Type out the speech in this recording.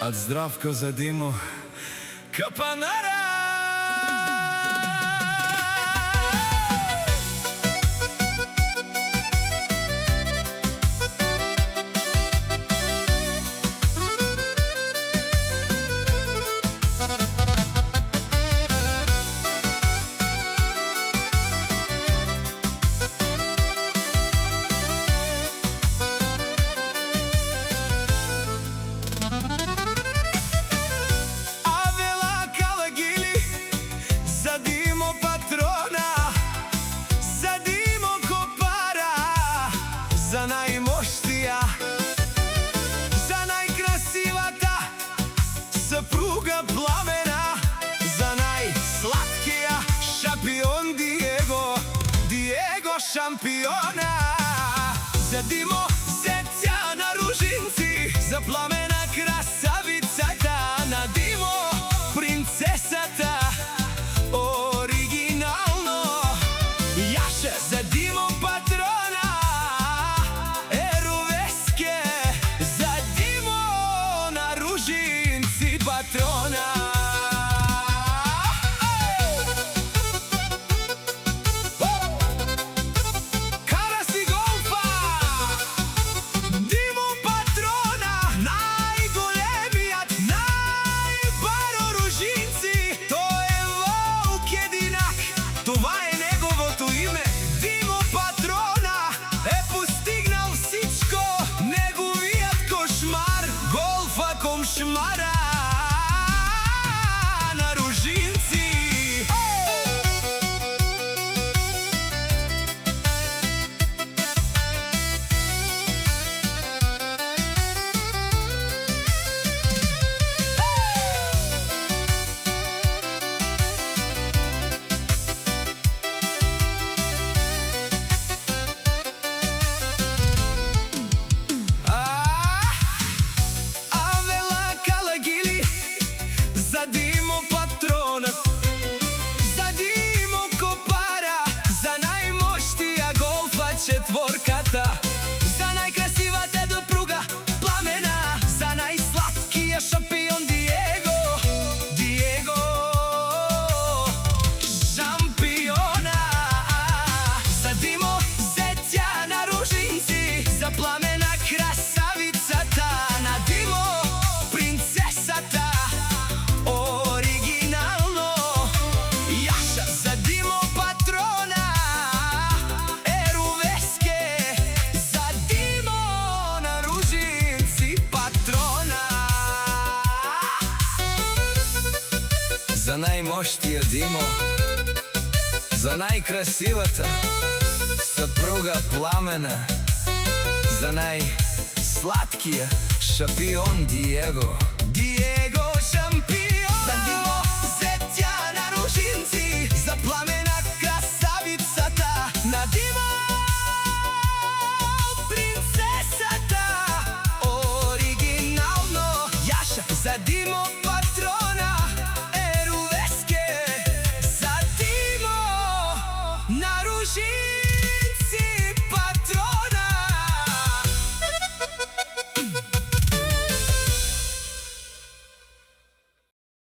Ad Zdravko za Dimo Kapanara. За најмоштија, за најкрасивата сопруга пламена, за најслаткија шампион Диего шампиона. За Димо сеќа на ружинци, за пламена красавицата, на Димо принцесата оригинално. Јаше за Димо патрона, patrona. Karasi golfa, Dimo patrona, najgolemijat, najbaro ružinci. To je Vuk Jedinak, това е неговото име. Димо патрона е постигнал всичко, неговият кошмар, голфа комшмара. За Димо патронат, за Димо копара, за најмоштија голфа четворката, за најкрасивата сопруга пламена, за најслаткија шампион Диего шампиона. За Димо сеќа на ружинци, за пламена красавицата, на Димо принцесата оригинално. Јаша за Димо патрона, еровеске, за Димо на ружинци патрона. За најмоштија Димо, за најкрасивата сопруга пламена, за најслаткија шампион Диего шампион. За Димо сеќа на ружинци, за пламена красавицата, на Димо принцесата оригинално. Јаша за Димо патрона, еровеске, за Димо на ружинци.